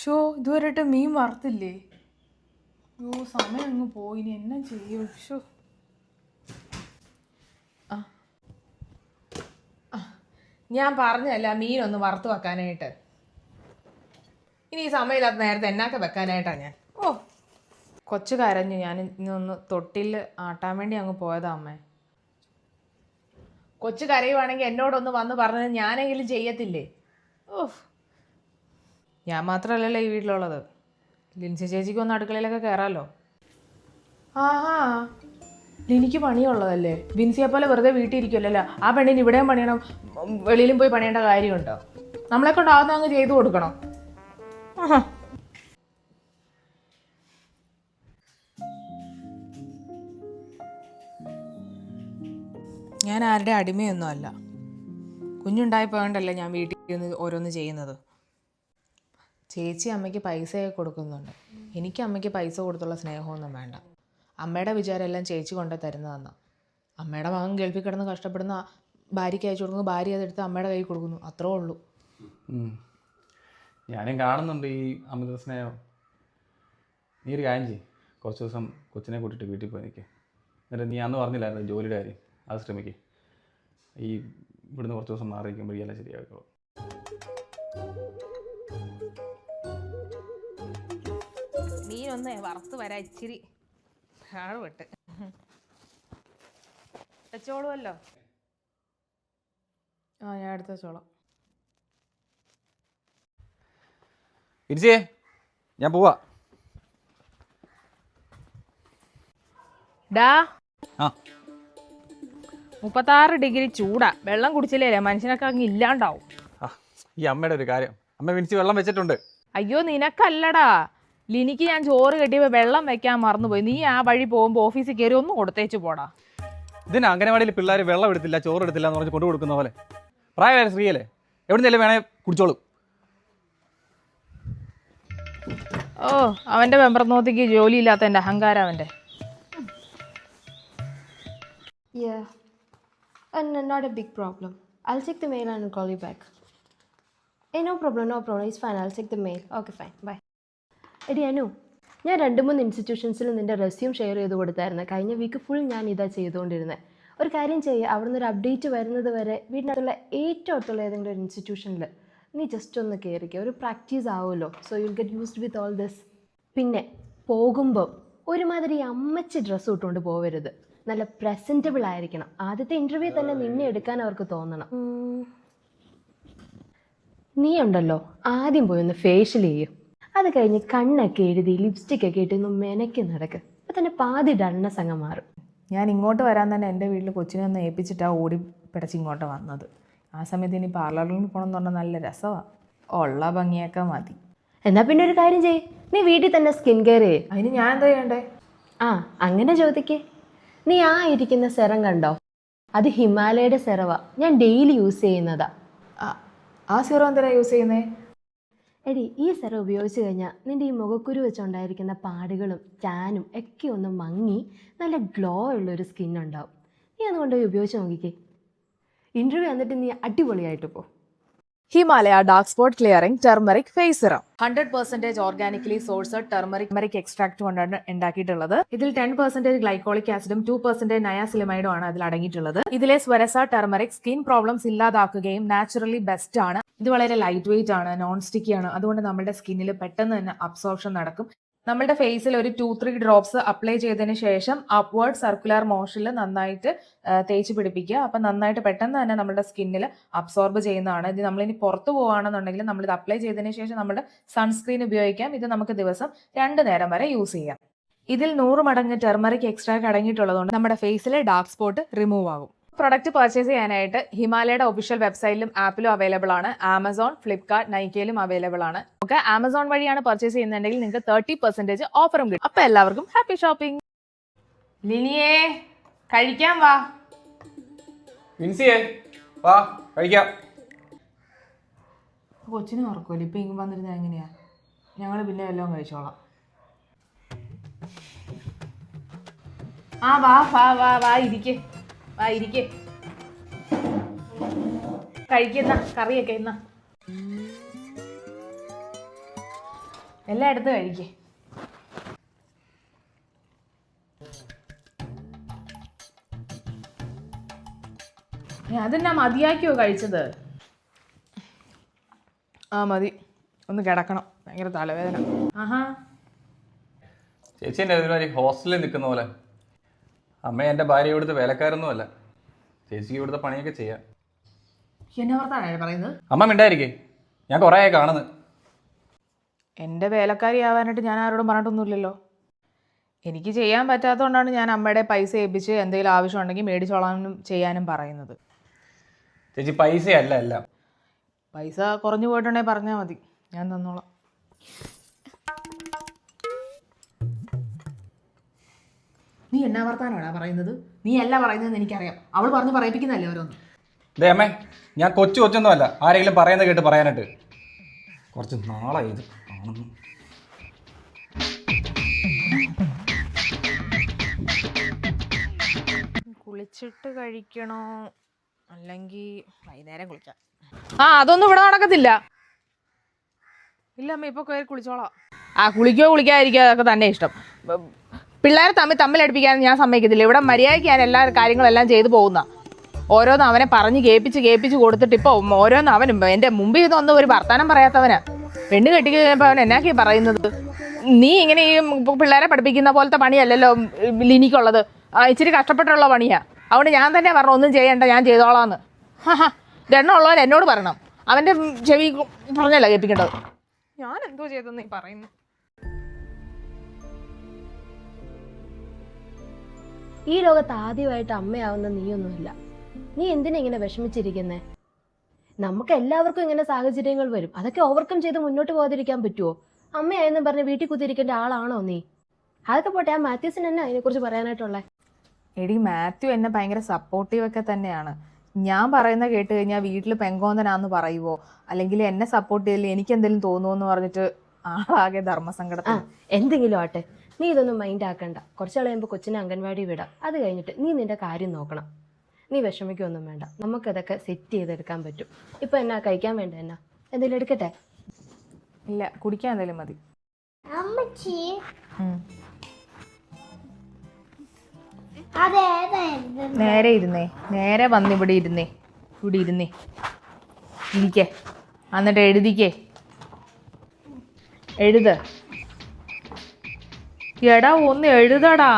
Show ഇതുവരെയായിട്ട് മീൻ വറുത്തില്ലേ? അയ്യോ സമയം അങ്ങ് പോയിനി, എന്നാ ചെയ്യും? ഷോ ഞാൻ പറഞ്ഞല്ല മീനൊന്ന് വറുത്ത് വെക്കാനായിട്ട്. ഇനി ഈ സമയമില്ലാത്ത നേരത്തെ എന്നാക്കെ വെക്കാനായിട്ടാണ് ഞാൻ. കൊച്ചു കരഞ്ഞു. ഞാൻ ഇന്നൊന്ന് തൊട്ടിൽ ആട്ടാൻ വേണ്ടി അങ്ങ് പോയതാ അമ്മേ. കൊച്ചു കരയുവാണെങ്കിൽ എന്നോടൊന്ന് വന്ന് പറഞ്ഞത് ഞാനെങ്കിലും ചെയ്യത്തില്ലേ? ഞാൻ മാത്രമല്ലല്ലോ ഈ വീട്ടിലുള്ളത്. ലിൻസി ചേച്ചിക്കൊന്ന് അടുക്കളയിലൊക്കെ കയറാമല്ലോ. ആഹാ, ലിനിക്ക് പണിയുള്ളതല്ലേ? ബിൻസിയെ പോലെ വെറുതെ വീട്ടിൽ ഇരിക്കുമല്ലോ. ആ പെണ്ണിന് ഇവിടെയും പണിയണം, വെളിയിലും പോയി പണിയേണ്ട കാര്യമുണ്ടോ? നമ്മളെ കൊണ്ടാവുന്ന അങ്ങ് ചെയ്തു കൊടുക്കണം. ഞാൻ ആരുടെ അടിമയൊന്നും അല്ല. കുഞ്ഞുണ്ടായിപ്പോയതുകൊണ്ടല്ലേ ഞാൻ വീട്ടിൽ നിന്ന് ഓരോന്ന് ചെയ്യുന്നത്. ചേച്ചി അമ്മയ്ക്ക് പൈസയൊക്കെ കൊടുക്കുന്നുണ്ട്. എനിക്ക് അമ്മയ്ക്ക് പൈസ കൊടുത്തുള്ള സ്നേഹമൊന്നും വേണ്ട. അമ്മയുടെ വിചാരം എല്ലാം ചേച്ചി കൊണ്ടു തരുന്നതെന്നാണ്. അമ്മയുടെ മകൻ ഗൾഫിൽ കിടന്ന് കഷ്ടപ്പെടുന്ന ഭാര്യയ്ക്ക് അയച്ചു കൊടുക്കുന്നു, ഭാര്യ അതെടുത്ത് അമ്മയുടെ കയ്യിൽ കൊടുക്കുന്നു, അത്രേ ഉള്ളൂ. ഞാനും കാണുന്നുണ്ട് ഈ അമിത സ്നേഹം. നീ ഒരു കാര്യം ചെയ്യും, കുറച്ച് ദിവസം കൊച്ചിനെ കൂട്ടിയിട്ട് വീട്ടിൽ പോയി നിൽക്കുക. എന്നിട്ട് നീ അന്ന് പറഞ്ഞില്ലായിരുന്നു ജോലിയുടെ കാര്യം, അത് ശ്രമിക്കുക. ഈ ഇവിടുന്ന് കുറച്ച് ദിവസം മാറി വയ്ക്കുമ്പോഴെല്ലാം ശരിയാക്കുള്ളൂ. മീനൊന്നേ വറുത്ത് വരാൻ ഇച്ചിരി വിട്ട് വെച്ചോളുമല്ലോ. ഞാൻ എടുത്ത് വെച്ചോളാം. ഇരിച്ചേ, ഞാൻ പോവാ. ഡാ, 36 ഡിഗ്രി ചൂടാ. വെള്ളം കുടിച്ചില്ലേ മനുഷ്യനൊക്കെ അങ്ങ് ഇല്ലാണ്ടാവും. ഈ അമ്മയുടെ ഒരു കാര്യം, അമ്മ വിൻസി വെള്ളം വെച്ചിട്ടുണ്ട്. അയ്യോ നിനക്കല്ലടാ, ലിനിക്ക് ഞാൻ ചോറ് കെട്ടിയപ്പോൾ വെള്ളം വെക്കാൻ മറന്നുപോയി. നീ ആ വഴി പോകുമ്പോൾ ഓഫീസിൽ കയറി ഒന്ന് കൊടുത്തേച്ച് പോടാ. ഇതിന് അംഗനവാടിയിൽ പിള്ളേർ വെള്ളം എടുത്തില്ല, ചോറ് എടുത്തില്ല എന്ന് പറഞ്ഞ് കൊണ്ടു കൊടുക്കുന്ന പോലെ. പ്രായമായ സ്ത്രീയല്ലേ, എവിടെ നിന്നല്ലേ വേണേ കുടിച്ചോളൂ. അവൻ്റെ വെമ്പർനോത്തിക്ക് ജോലിയില്ലാത്ത എൻ്റെ അഹങ്കാരം അവൻ്റെ. Yeah, and not a big problem. I'll check the mail and I'll call you back. Hey, no problem. It's fine. I'll check the mail. Okay, fine. Bye. എടി അനു, ഞാൻ 2-3 ഇൻസ്റ്റിറ്റ്യൂഷൻസിൽ നിൻ്റെ റെസ്യൂം ഷെയർ ചെയ്ത് കൊടുത്തായിരുന്നു. കഴിഞ്ഞ വീക്ക് ഫുൾ ഞാൻ ഇതാ ചെയ്തുകൊണ്ടിരുന്നത്. ഒരു കാര്യം ചെയ്യുക, അവിടെ നിന്നൊരു അപ്ഡേറ്റ് വരുന്നത് വരെ വീടിനകത്തുള്ള ഏറ്റവും അടുത്തുള്ള ഏതെങ്കിലും ഒരു ഇൻസ്റ്റിറ്റ്യൂഷനിൽ നീ ജസ്റ്റ് ഒന്ന് കയറിക്കുക. ഒരു പ്രാക്ടീസ് ആവുമല്ലോ. So you'll get used with all this. പിന്നെ പോകുമ്പോൾ ഒരുമാതിരി അമ്മച്ചി ഡ്രസ്സ് ഇട്ടുകൊണ്ട് പോകരുത്. നല്ല പ്രസൻറ്റബിൾ ആയിരിക്കണം. ആദ്യത്തെ ഇൻ്റർവ്യൂ തന്നെ നിന്നെ എടുക്കാൻ അവർക്ക് തോന്നണം. നീ ഉണ്ടല്ലോ, ആദ്യം പോയി ഒന്ന് ഫേഷ്യൽ ചെയ്യും. അത് കഴിഞ്ഞ് കണ്ണൊക്കെ എഴുതി ലിപ്സ്റ്റിക്കൊക്കെ ഇട്ടൊന്ന് മെനക്കി നടക്ക്. അപ്പം തന്നെ പാതി ഡൾനെസ് അങ്ങ് മാറും. ഞാൻ ഇങ്ങോട്ട് വരാൻ തന്നെ എൻ്റെ വീട്ടിൽ കൊച്ചിനെ ഒന്ന് ഏൽപ്പിച്ചിട്ടാണ് ഓടി പിടച്ച് ഇങ്ങോട്ട് വന്നത്. ആ സമയത്ത് ഇനി പാർലറിൽ പോകണം എന്ന് പറഞ്ഞാൽ നല്ല രസമാണ്. ഉള്ള ഭംഗിയൊക്കെ മതി. എന്നാൽ പിന്നെ ഒരു കാര്യം ചെയ്യ്, നീ വീട്ടിൽ തന്നെ സ്കിൻ കെയർ ചെയ്യ്. അതിന് ഞാൻ എന്താ ചെയ്യണ്ടേ? അങ്ങനെ ചോദിക്കേ. നീ ഇരിക്കുന്ന സെറം കണ്ടോ? അത് ഹിമാലയയുടെ സെറവാ. ഞാൻ ഡെയിലി യൂസ് ചെയ്യുന്നതാ. ആ സീറോ എന്തിനാ യൂസ് ചെയ്യുന്നേ? എടി, ഈ സെറം ഉപയോഗിച്ച് കഴിഞ്ഞാൽ നിൻ്റെ ഈ മുഖക്കുരു വെച്ചുണ്ടായിരിക്കുന്ന പാടുകളും ടാനും ഒക്കെ ഒന്ന് മങ്ങി നല്ല ഗ്ലോ ഉള്ളൊരു സ്കിൻ ഉണ്ടാവും. നീ അതുകൊണ്ട് ഉപയോഗിച്ച് നോക്കിക്കേ. ഇൻ്റർവ്യൂ വന്നിട്ട് നീ അടിപൊളിയായിട്ട് പോ. Himalaya dark spot clearing turmeric face serum 100% organically sourced turmeric extract കൊണ്ടാണ് ഉണ്ടാക്കിയിട്ടുള്ളത്. ഇതിൽ 10% ഗ്ലൈക്കോളിക് ആസിഡും 2% നയാസിലമൈഡും ആണ് അതിൽ അടങ്ങിയിട്ടുള്ളത്. ഇതിലെ സ്വരസ ടെർമറിക് സ്കിൻ പ്രോബ്ലംസ് ഇല്ലാതാക്കുകയും നാച്ചുറലി ബെസ്റ്റ് ആണ്. ഇത് വളരെ ലൈറ്റ് വെയിറ്റ് ആണ്, നോൺ സ്റ്റിക്കി ആണ്. അതുകൊണ്ട് നമ്മുടെ സ്കിന്നിൽ പെട്ടെന്ന് തന്നെ അബ്സോർപ്ഷൻ നടക്കും. നമ്മുടെ ഫേസിൽ ഒരു 2-3 ഡ്രോപ്സ് അപ്ലൈ ചെയ്തതിന് ശേഷം അപ്വേർഡ് സർക്കുലർ മോഷനിൽ നന്നായിട്ട് തേച്ച് പിടിപ്പിക്കുക. അപ്പം നന്നായിട്ട് പെട്ടെന്ന് തന്നെ നമ്മുടെ സ്കിന്നിൽ അബ്സോർബ് ചെയ്യുന്നതാണ്. ഇത് നമ്മളിനി പുറത്ത് പോകുകയാണെന്നുണ്ടെങ്കിൽ നമ്മളിത് അപ്ലൈ ചെയ്തതിന് ശേഷം നമ്മുടെ സൺസ്ക്രീൻ ഉപയോഗിക്കാം. ഇത് നമുക്ക് ദിവസം 2 നേരം വരെ യൂസ് ചെയ്യാം. ഇതിൽ 100 മടങ്ങ് ടെർമറിക് എക്സ്ട്രാക്ട് അടങ്ങിയിട്ടുള്ളതുകൊണ്ട് നമ്മുടെ ഫേസിലെ ഡാർക്ക് സ്പോട്ട് റിമൂവ് ആകും. പ്രൊഡക്റ്റ് പർച്ചേസ് ചെയ്യാനായിട്ട് ഹിമാലയയുടെ ഒഫീഷ്യൽ വെബ്സൈറ്റിലും ആപ്പിലും അവൈലബിൾ ആണ്. ആമസോൺ, ഫ്ലിപ്കാർട്ട്, നൈക്കയിലും അവൈലബിൾ ആണ്. നമുക്ക് ആമസോൺ വഴിയാണ് പർച്ചേസ് ചെയ്യുന്നുണ്ടെങ്കിൽ നിങ്ങൾക്ക് 30% ഓഫറും കിട്ടും. അപ്പൊ എല്ലാവർക്കും ഹാപ്പി ഷോപ്പിംഗ്. ലിനിയേ, കഴിക്കാൻ വാ. വിൻസിയേ, വാ കഴിക്കാം. കൊച്ചിനെ ഉറക്കുമല്ലോ. ഇപ്പൊ ഇങ്ങ് വന്നിരുന്ന എങ്ങനെയാ? ഞങ്ങൾ പിന്നെ എല്ലാം കഴിച്ചോളാം. വാ വാ വാ വാ ഇരിക്കേ. കഴിക്കുന്ന കറിയൊക്കെ ഇന്ന എല്ലാം എടുത്ത് കഴിക്കേ. അതെന്നാ മതിയാക്കിയോ കഴിച്ചത്? ആ മതി, ഒന്ന് കിടക്കണം, ഭയങ്കര തലവേദന. ആഹാ, ചേച്ചി എൻ്റെ ഒരുമാതിരി ഹോസ്റ്റലിൽ നിൽക്കുന്ന പോലെ. അമ്മ എൻ്റെ ഭാര്യ ഇവിടുത്തെ വേലക്കാരൊന്നുമല്ല, ചേച്ചിക്ക് ഇവിടുത്തെ പണിയൊക്കെ ചെയ്യാം. എന്നെ ഓർത്താണ് പറയുന്നത്. അമ്മ മിണ്ടായിരിക്കേ, ഞാൻ കുറേ ആയി കാണുന്നത്. എൻ്റെ വേലക്കാരി ആവാനായിട്ട് ഞാൻ ആരോടും പറഞ്ഞിട്ടൊന്നുമില്ലല്ലോ. എനിക്ക് ചെയ്യാൻ പറ്റാത്തതുകൊണ്ടാണ് ഞാൻ അമ്മയുടെ പൈസ ഏൽപ്പിച്ച് എന്തെങ്കിലും ആവശ്യമുണ്ടെങ്കിൽ മേടിച്ചോളാനും ചെയ്യാനും പറയുന്നത്. ചേച്ചി പൈസയല്ല എല്ലാം. പൈസ കുറഞ്ഞു പോയിട്ടുണ്ടെങ്കിൽ പറഞ്ഞാൽ മതി, ഞാൻ തന്നോളാം. നീ എന്നാ വർത്താനാണോ പറയുന്നത്? നീ അല്ല പറയുന്നതെന്ന് എനിക്കറിയാം. അവൾ പറഞ്ഞ് പറയിപ്പിക്കുന്നല്ലേ ഓരോന്ന്. ദേ അമ്മേ, ഞാൻ കൊച്ചൊന്നും അല്ല ആരെങ്കിലും പറയുന്നത് കേട്ട് പറയാനായിട്ട്. കുറച്ച് നാളായി ഇത് കാണുന്നു. കുളിച്ചിട്ട് കഴിക്കണോ അല്ലെങ്കിൽ വൈകുന്നേരം കുളിക്കാം? ആ, അതൊന്നും ഇവിടെ നടക്കത്തില്ല. ഇല്ല അമ്മ, ഇപ്പൊ കയറി കുളിച്ചോളാം. ആ, കുളിക്കോ കുളിക്കാതിരിക്കോ അതൊക്കെ തന്നെ ഇഷ്ടം. പിള്ളേരെ തമ്മിലടുപ്പിക്കാൻ ഞാൻ സമ്മതിക്കത്തില്ല. ഇവിടെ മര്യാദയ്ക്ക് ഞാൻ എല്ലാ കാര്യങ്ങളെല്ലാം ചെയ്തു പോകുന്ന. ഓരോന്നും അവനെ പറഞ്ഞ് കേൾപ്പിച്ച് കൊടുത്തിട്ട് ഇപ്പോൾ ഓരോന്നും അവനും എൻ്റെ മുമ്പിൽ ഇതൊന്നും ഒരു വർത്താനം പറയാത്തവനാ. പെണ്ണ് കെട്ടി കഴിഞ്ഞപ്പോൾ അവൻ എന്നാക്കി പറയുന്നത്? നീ ഇങ്ങനെ ഈ പിള്ളേരെ പഠിപ്പിക്കുന്ന പോലത്തെ പണിയല്ലല്ലോ ലിനിക്കുള്ളത്. ഇച്ചിരി കഷ്ടപ്പെട്ടുള്ള പണിയാ. അതുകൊണ്ട് ഞാൻ തന്നെ പറഞ്ഞു ഒന്നും ചെയ്യണ്ട, ഞാൻ ചെയ്തോളാന്ന്. രണ്ടുള്ളവൻ എന്നോട് പറയണം. അവൻ്റെ ചെവി പറഞ്ഞല്ല കേൾപ്പിക്കേണ്ടത്. ഞാൻ എന്തോ ചെയ്തെന്ന് നീ പറയുന്നു? ഈ ലോകത്ത് ആദ്യമായിട്ട് അമ്മയാവുന്ന നീയൊന്നുമില്ല. നീ എന്തിനാ ഇങ്ങനെ വിഷമിച്ചിരിക്കുന്നേ? നമുക്ക് എല്ലാവർക്കും ഇങ്ങനെ സാഹചര്യങ്ങൾ വരും. അതൊക്കെ ഓവർകം ചെയ്ത് മുന്നോട്ട് പോകാതിരിക്കാൻ പറ്റുമോ? അമ്മയായെന്നും പറഞ്ഞ് വീട്ടിൽ കുത്തിയിരിക്കേണ്ട ആളാണോ നീ? അതൊക്കെ പോട്ടെ, ആ മാത്യൂസിന് തന്നെ അതിനെക്കുറിച്ച് പറയാനായിട്ടുള്ളത്. എടി, മാത്യു എന്നെ ഭയങ്കര സപ്പോർട്ടീവ് ഒക്കെ തന്നെയാണ്. ഞാൻ പറയുന്ന കേട്ട് കഴിഞ്ഞാൽ വീട്ടിൽ പെങ്കോന്തനാന്ന് പറയുവോ, അല്ലെങ്കിൽ എന്നെ സപ്പോർട്ട് ചെയ്തില്ല എനിക്ക് എന്തെങ്കിലും തോന്നുമോ എന്ന് പറഞ്ഞിട്ട് ആളാകെ ധർമ്മസങ്കടത്തിൽ. എന്തെങ്കിലും ആട്ടെ, നീ ഇതൊന്നും മൈൻഡ് ആക്കണ്ട. കുറച്ച് കഴിയുമ്പോൾ കൊച്ചിനെ അംഗൻവാടി വിടാം. അത് കഴിഞ്ഞിട്ട് നീ നിന്റെ കാര്യം നോക്കണം. നീ വിഷമിക്കൊന്നും വേണ്ട, നമുക്കതൊക്കെ സെറ്റ് ചെയ്തെടുക്കാൻ പറ്റും. ഇപ്പൊ എന്നാ കഴിക്കാൻ വേണ്ട? എന്നാ എന്തെങ്കിലും എടുക്കട്ടെ? ഇല്ല, കുടിക്കാൻ എന്തെങ്കിലും മതി. നേരെ ഇരുന്നേ, നേരെ വന്നിവിടെ ഇരുന്നേ, ഇവിടെ ഇരുന്നേ, ഇരിക്കേ, എന്നിട്ട് എഴുതിക്കേ, എഴുത്. എടാ ഒന്ന് എഴുതടാ,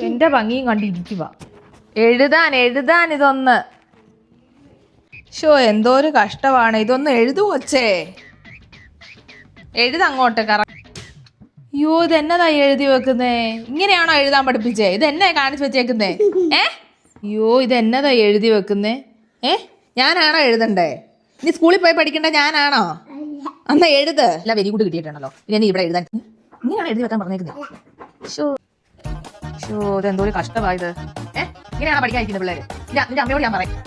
എന്റെ ഭംഗിയും കണ്ടിരിക്കുക. എഴുതാൻ ഇതൊന്ന്. ഷോ, എന്തോ ഒരു കഷ്ടമാണ്. ഇതൊന്ന് എഴുതുവച്ചേ, എഴുതങ്ങോട്ട് അയ്യോ, ഇതെന്നതാ എഴുതി വെക്കുന്നേ? ഇങ്ങനെയാണോ എഴുതാൻ പഠിപ്പിച്ചേ? ഇതെന്നാ കാണിച്ചു വെച്ചേക്കുന്നേ? അയ്യോ, ഇതെന്നതാ എഴുതി വെക്കുന്നേ? ഞാനാണോ എഴുതണ്ടേ? നീ സ്കൂളിൽ പോയി പഠിക്കണ്ട ഞാനാണോ? എന്നാ എഴുത്. എല്ലാം വെരി ഗുഡ് കിട്ടിയിട്ടുണ്ടല്ലോ. പിന്നെ നീ ഇവിടെ എഴുതാൻ ഇങ്ങനെയാണ് എഴുതി വെക്കാൻ പറഞ്ഞേക്കുന്നേ? ഷോ, ഇതെന്തോ ഒരു കഷ്ടമായത്. ഇങ്ങനെയാണോ പഠിക്കാതിരിക്കുന്നത് പിള്ളേര്? നിന്റെ അമ്മയോട് ഞാൻ പറയും.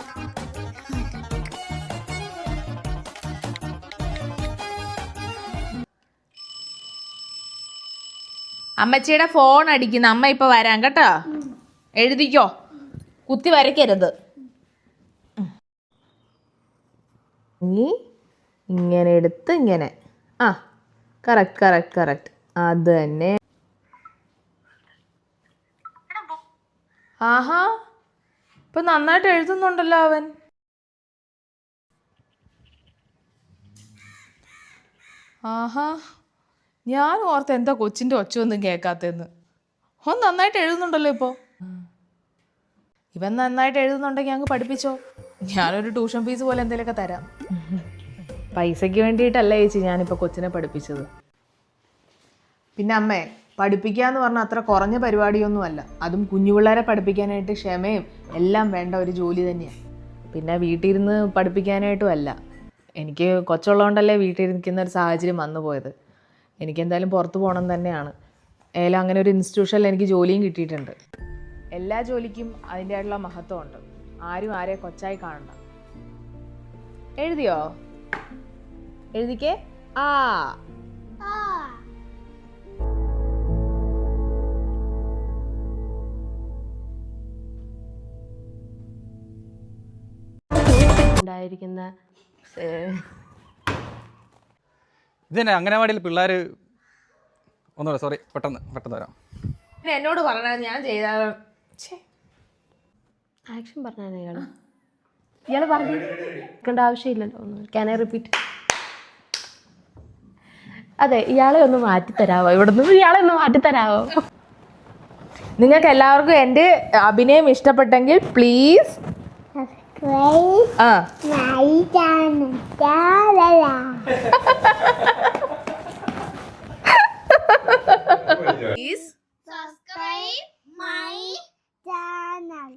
അമ്മച്ചിയുടെ ഫോൺ അടിക്കുന്നു. അമ്മ ഇപ്പൊ വരാം കേട്ടോ. എഴുതിക്കോ, കുത്തി വരയ്ക്കരുത്. നീ ഇങ്ങനെ എടുത്ത് ഇങ്ങനെ. ആ, കറക്റ്റ്. അത് തന്നെ. ആഹാ, ഇപ്പൊ നന്നായിട്ട് എഴുതുന്നുണ്ടല്ലോ അവൻ. ആഹാ, ഞാൻ ഓർത്ത് എന്താ കൊച്ചിൻ്റെ ഒച്ചയൊന്നും കേൾക്കാത്തതെന്ന്. ഓൻ നന്നായിട്ട് എഴുതുന്നുണ്ടല്ലോ ഇപ്പോൾ. ഇവൻ നന്നായിട്ട് എഴുതുന്നുണ്ടെങ്കിൽ അങ്ങ് പഠിപ്പിച്ചോ. ഞാനൊരു ട്യൂഷൻ ഫീസ് പോലെ എന്തെങ്കിലുമൊക്കെ തരാം. പൈസയ്ക്ക് വേണ്ടിയിട്ടല്ല ചേച്ചി ഞാനിപ്പോൾ കൊച്ചിനെ പഠിപ്പിച്ചത്. പിന്നെ അമ്മേ, പഠിപ്പിക്കുക എന്ന് പറഞ്ഞാൽ അത്ര കുറഞ്ഞ പരിപാടിയൊന്നുമല്ല. അതും കുഞ്ഞു പിള്ളേരെ പഠിപ്പിക്കാനായിട്ട് ക്ഷമയും എല്ലാം വേണ്ട ഒരു ജോലി തന്നെയാണ്. പിന്നെ വീട്ടിലിരുന്ന് പഠിപ്പിക്കാനായിട്ടും അല്ല. എനിക്ക് കൊച്ചുള്ളതുകൊണ്ടല്ലേ വീട്ടിലിരിക്കുന്ന ഒരു സാഹചര്യം വന്നു പോയത്. എനിക്കെന്തായാലും പുറത്ത് പോകണം തന്നെയാണ്. ഏതായാലും അങ്ങനെ ഒരു ഇൻസ്റ്റിറ്റ്യൂഷനിൽ എനിക്ക് ജോലിയും കിട്ടിയിട്ടുണ്ട്. എല്ലാ ജോലിക്കും അതിൻ്റെതായിട്ടുള്ള മഹത്വമുണ്ട്. ആരും ആരെ കൊച്ചായി കാണണ്ട. എഴുതിയോ? എഴുതിക്കേ. ആ, ഉണ്ടായിരിക്കുന്ന ഇത് തന്നെ അംഗനവാടിയിൽ പിള്ളേർ ഒന്നുകൂടെ സോറി പെട്ടെന്ന് വരാം. പിന്നെ എന്നോട് പറഞ്ഞത് ഞാൻ ചെയ്താൽ ആക്ഷൻ പറഞ്ഞാണ് ഇയാൾ പറഞ്ഞു കേൾക്കേണ്ട ആവശ്യമില്ലല്ലോ. Can I repeat? അതെ, ഇയാളെ ഒന്ന് മാറ്റിത്തരാവോ? ഇവിടുന്ന് ഇയാളെ ഒന്ന് മാറ്റിത്തരാവോ? നിങ്ങൾക്ക് എല്ലാവർക്കും എൻ്റെ അഭിനയം ഇഷ്ടപ്പെട്ടെങ്കിൽ പ്ലീസ് Subscribe my channel.